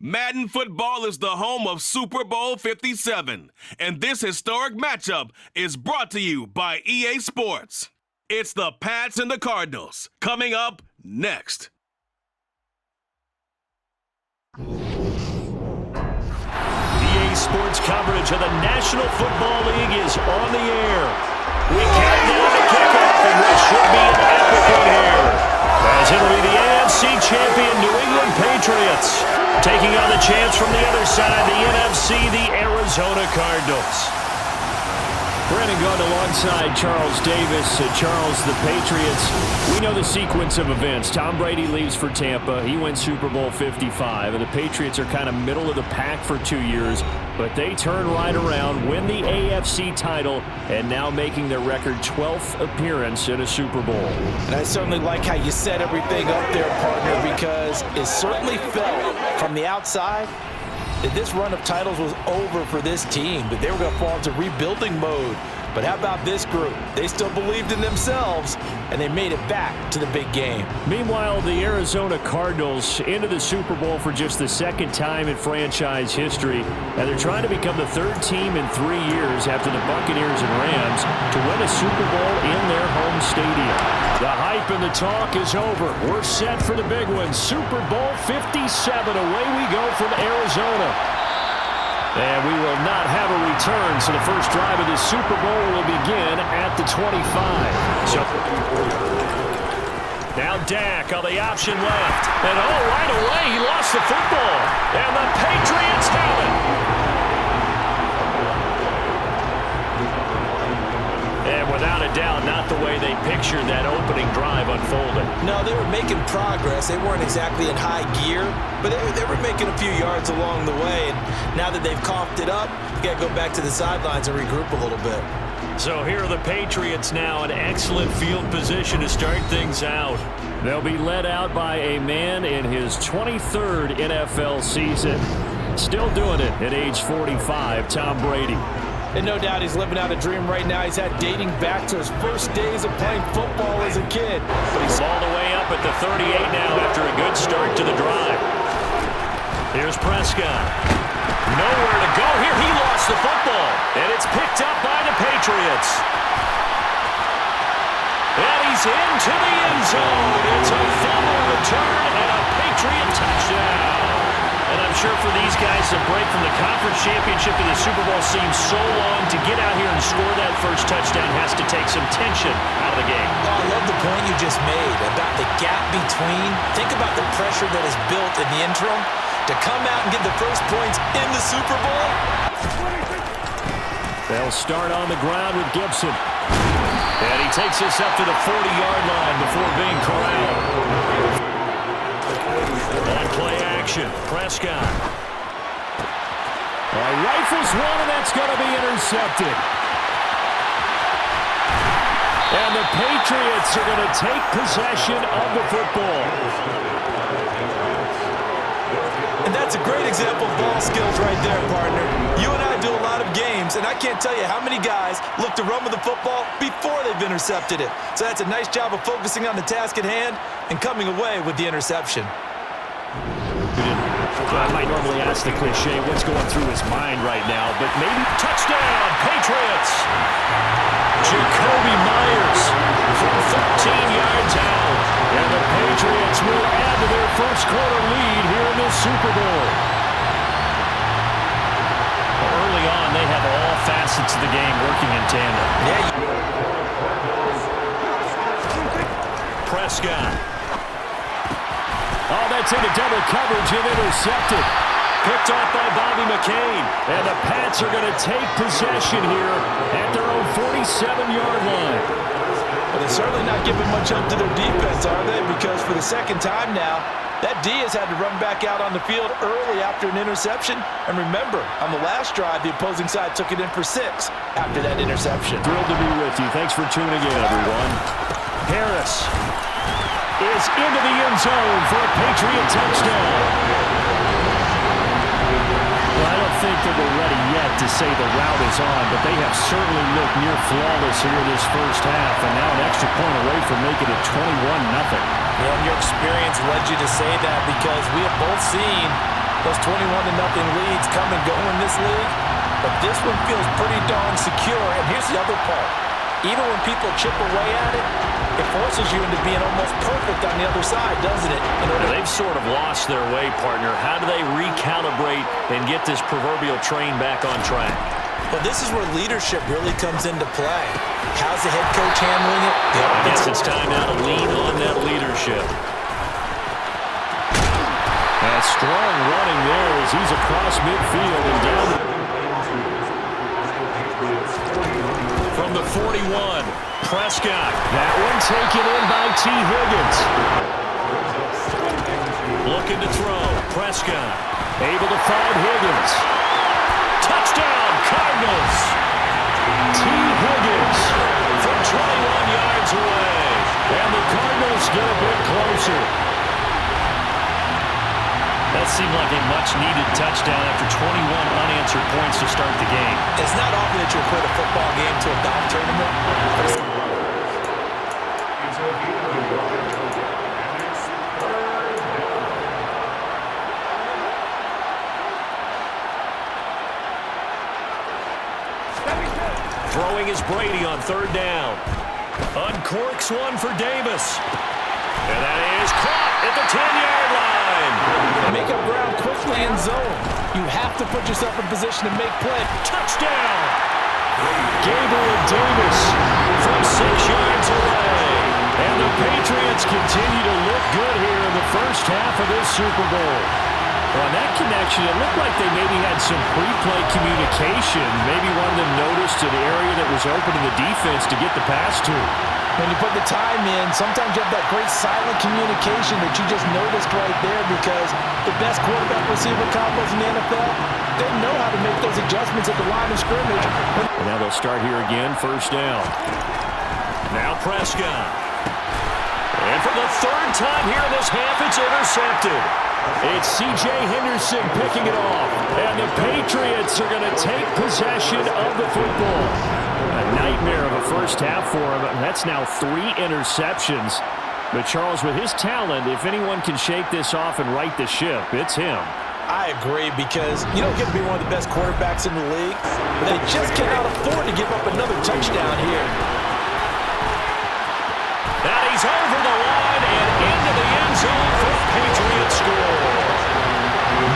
Madden football is the home of Super Bowl 57, and this historic matchup is brought to you by EA Sports. It's the Pats and the Cardinals, coming up next. EA Sports coverage of the National Football League is on the air. We count down to kickoff in what should be an epic one here, as it'll be the AFC champion New England Patriots taking on the champs from the other side, the NFC, the Arizona Cardinals. Brandon Gaunt alongside Charles Davis. Charles, the Patriots, we know the sequence of events. Tom Brady leaves for Tampa. He wins Super Bowl 55, and the Patriots are kind of middle of the pack for 2 years, but they turn right around, win the AFC title, and now making their record 12th appearance in a Super Bowl. And I certainly like how you set everything up there, partner, because it certainly felt from the outside that this run of titles was over for this team, but they were going to fall into rebuilding mode. But how about this group? They still believed in themselves, and they made it back to the big game. Meanwhile, the Arizona Cardinals into the Super Bowl for just the second time in franchise history, and they're trying to become the third team in 3 years after the Buccaneers and Rams to win a Super Bowl in their home stadium. The hype and the talk is over. We're set for the big one. Super Bowl 57. Away we go from Arizona. And we will not have a return, so the first drive of this Super Bowl will begin at the 25. So now Dak on the option left. And right away he lost the football. And the Patriots have it. And without a doubt, not the way they pictured that opening drive unfolding. No, they were making progress. They weren't exactly in high gear, but they were making a few yards along the way. And now that they've coughed it up, you got to go back to the sidelines and regroup a little bit. So here are the Patriots now in excellent field position to start things out. They'll be led out by a man in his 23rd NFL season. Still doing it at age 45, Tom Brady. And no doubt he's living out a dream right now. He's had dating back to his first days of playing football as a kid. But he's all the way up at the 38 now after a good start to the drive. Here's Prescott. Nowhere to go here. He lost the football. And it's picked up by the Patriots. And he's into the end zone. It's a fumble return and a Patriot touchdown. And I'm sure for these guys, the break from the conference championship to the Super Bowl seems so long. To get out here and score that first touchdown has to take some tension out of the game. Oh, I love the point you just made about the gap between. Think about the pressure that is built in the interim to come out and get the first points in the Super Bowl. They'll start on the ground with Gibson. And he takes us up to the 40-yard line before being corralled. On play action, Prescott. Rifles one, and that's going to be intercepted. And the Patriots are going to take possession of the football. And that's a great example of ball skills right there, partner. You and I do a lot of games, and I can't tell you how many guys look to run with the football before they've intercepted it. So that's a nice job of focusing on the task at hand and coming away with the interception. I might normally ask the cliche, what's going through his mind right now, but maybe touchdown, Patriots! Jacoby Myers from 13 yards out, and the Patriots will add to their first quarter lead here in this Super Bowl. Early on, they have all facets of the game working in tandem. Prescott. Oh, that's into double coverage and intercepted. Picked off by Bobby McCain. And the Pats are going to take possession here at their own 47-yard line. Well, they're certainly not giving much up to their defense, are they? Because for the second time now, that D has had to run back out on the field early after an interception. And remember, on the last drive, the opposing side took it in for 6 after that interception. Thrilled to be with you. Thanks for tuning in, everyone. Harris is into the end zone for a Patriot touchdown. Well, I don't think that we're ready yet to say the route is on, but they have certainly looked near flawless here this first half, and now an extra point away from making it 21-0. Well, your experience led you to say that because we have both seen Those 21-0 leads come and go in this league, but this one feels pretty darn secure. And here's the other part. Even when people chip away at it, it forces you into being almost perfect on the other side, doesn't it? They've sort of lost their way, partner. How do they recalibrate and get this proverbial train back on track? Well, this is where leadership really comes into play. How's the head coach handling it? I guess it's time now to lean on that leadership. That strong running there as he's across midfield and down. From the 41, Prescott. That one taken in by T. Higgins. Looking to throw. Prescott able to find Higgins. Touchdown, Cardinals. T. Higgins from 21 yards away. And the Cardinals get a bit closer. That seemed like a much-needed touchdown after 21 unanswered points to start the game. It's not often that you equate a football game to a golf tournament, but it's... Throwing is Brady on third down. Uncorks one for Davis. And that is caught at the 10-yard line. Make up ground quickly in zone. You have to put yourself in position to make play. Touchdown! Gabriel Davis from 6 yards away. And the Patriots continue to look good here in the first half of this Super Bowl. On that connection, it looked like they maybe had some pre-play communication. Maybe one of them noticed an area that was open in the defense to get the pass to. When you put the time in, sometimes you have that great silent communication that you just noticed right there, because the best quarterback-receiver combos in the NFL, they know how to make those adjustments at the line of scrimmage. And now they'll start here again, first down. Now Prescott. And for the third time here in this half, it's intercepted. It's C.J. Henderson picking it off. And the Patriots are going to take possession of the football. A nightmare of a first half for him. That's now 3 interceptions. But Charles, with his talent, if anyone can shake this off and right the ship, it's him. I agree, because you don't get to be one of the best quarterbacks in the league, but they just cannot afford to give up another touchdown here. Now he's over the line and into the end zone for a Patriot score.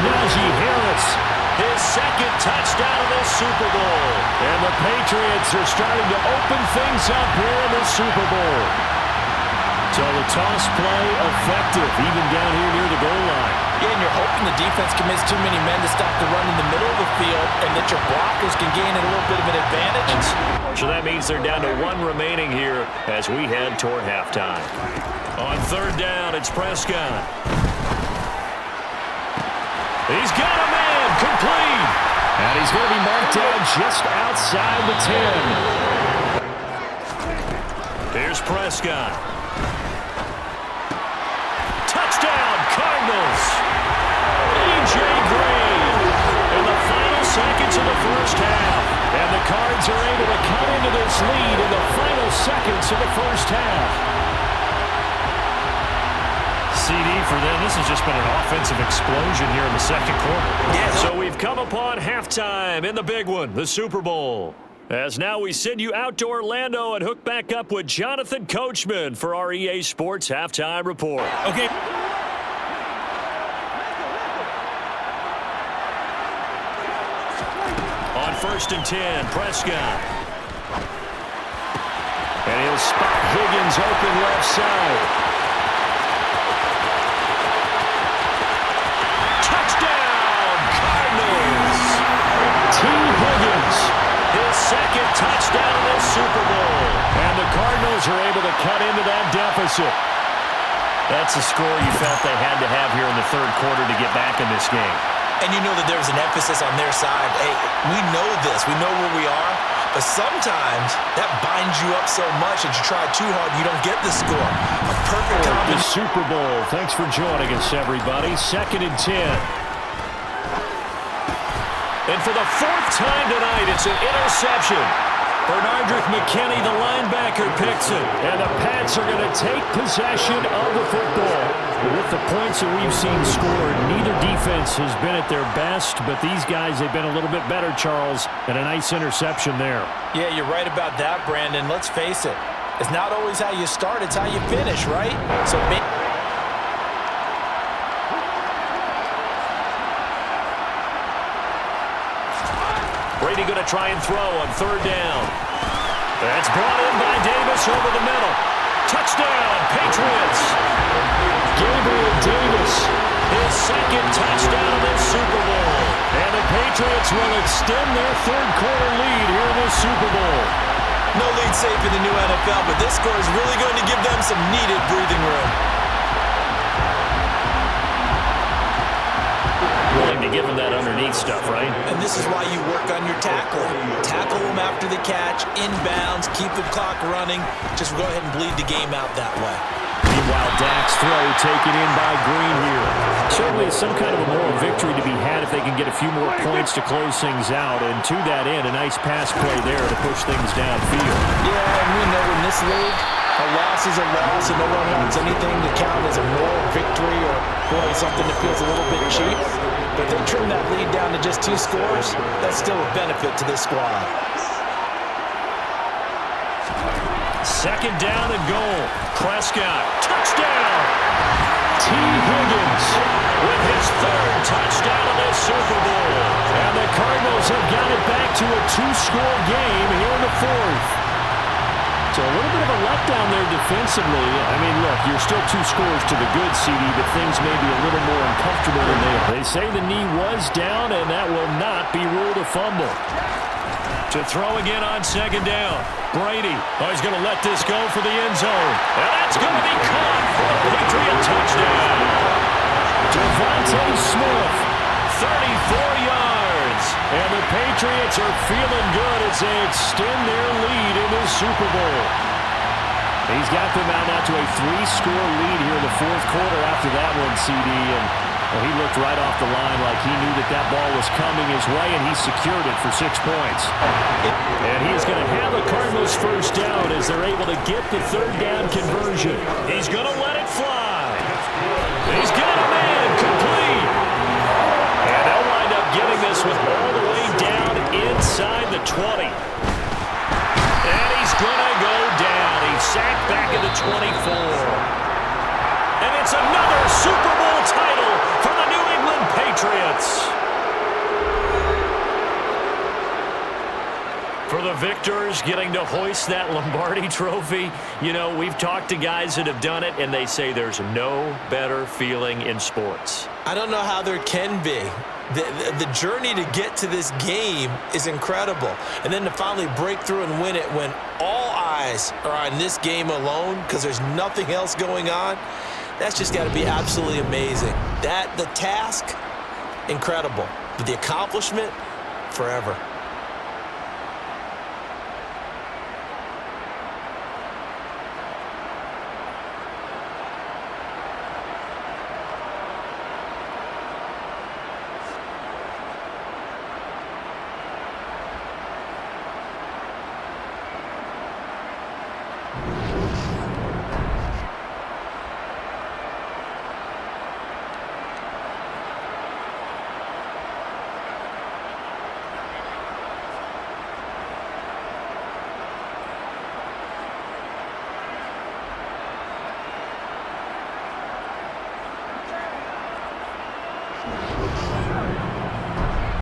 Najee Harris, his second touchdown of this Super Bowl. And the Patriots are starting to open things up here in the Super Bowl. So the toss play effective, even down here near the goal line. Yeah, and you're hoping the defense commits too many men to stop the run in the middle of the field, and that your blockers can gain a little bit of an advantage. So that means they're down to 1 remaining here as we head toward halftime. On third down, it's Prescott. He's got a man, complete. And he's going to be marked down just outside the 10. Here's Prescott. Touchdown, Cardinals. A.J. Green in the final seconds of the first half. And the Cards are able to cut into this lead in the final seconds of the first half. CD for them, this has just been an offensive explosion here in the second quarter. Yeah. So we've come upon halftime in the big one, the Super Bowl. As now we send you out to Orlando and hook back up with Jonathan Coachman for our EA Sports Halftime Report. Okay. On 1st and 10, Prescott. And he'll spot Higgins open left side. Touchdown, Cardinals! T. Higgins, his second touchdown in this Super Bowl. And the Cardinals are able to cut into that deficit. That's a score you felt they had to have here in the third quarter to get back in this game. And you know that there was an emphasis on their side. Hey, we know this. We know where we are. But sometimes that binds you up so much that you try too hard, you don't get the score. A perfect combination. The Super Bowl. Thanks for joining us, everybody. 2nd and 10. And for the 4th time tonight, it's an interception. Bernardrick McKinney, the linebacker, picks it. And the Pats are going to take possession of the football. With the points that we've seen scored, neither defense has been at their best, but these guys, they've been a little bit better, Charles, and a nice interception there. Yeah, you're right about that, Brandon. Let's face it. It's not always how you start, it's how you finish, right? So Brady going to try and throw on third down. That's brought in by Davis over the middle. Touchdown, Patriots. Gabriel Davis, his second touchdown of this Super Bowl. And the Patriots will extend their third quarter lead here in this Super Bowl. No lead safe in the new NFL, but this score is really going to give them some needed breathing room. Willing to give them that underneath stuff, right? And this is why you work on your tackling. Tackle them after the catch, inbounds, keep the clock running. Just go ahead and bleed the game out that way. Meanwhile, Dak's throw taken in by Green here. Certainly some kind of a moral victory to be had if they can get a few more points to close things out. And to that end, a nice pass play there to push things downfield. Yeah, and we know in this league, a loss is a loss, and no one wants anything to count as a moral victory or, boy, something that feels a little bit cheap. But if they trim that lead down to just 2 scores, that's still a benefit to this squad. Second down and goal. Prescott, touchdown! T. Higgins with his third touchdown of this Super Bowl. And the Cardinals have got it back to a 2-score game here in the fourth. So a little bit of a letdown there defensively. I mean, look, you're still 2 scores to the good, CD, but things may be a little more uncomfortable than they are. They say the knee was down, and that will not be ruled a fumble. To throw again on second down. Brady, he's going to let this go for the end zone. And that's going to be caught for a Patriot touchdown. Devontae Smith, 34 yards. And the Patriots are feeling good as they extend their lead in this Super Bowl. He's got them out now to a 3-score lead here in the fourth quarter after that one, CD. And well, he looked right off the line like he knew that that ball was coming his way, and he secured it for 6 points. And he is going to have the Cardinals first down as they're able to get the third down conversion. He's going to let it fly. He's got a man complete. And they'll wind up getting this one all the way down inside the 20. And he's going to go down. He's sacked back at the 24. And it's another Super Bowl title for the New England Patriots. For the victors getting to hoist that Lombardi trophy, you know, we've talked to guys that have done it, and they say there's no better feeling in sports. I don't know how there can be. The journey to get to this game is incredible. And then to finally break through and win it when all eyes are on this game alone because there's nothing else going on, that's just got to be absolutely amazing. The task, incredible. But the accomplishment, forever.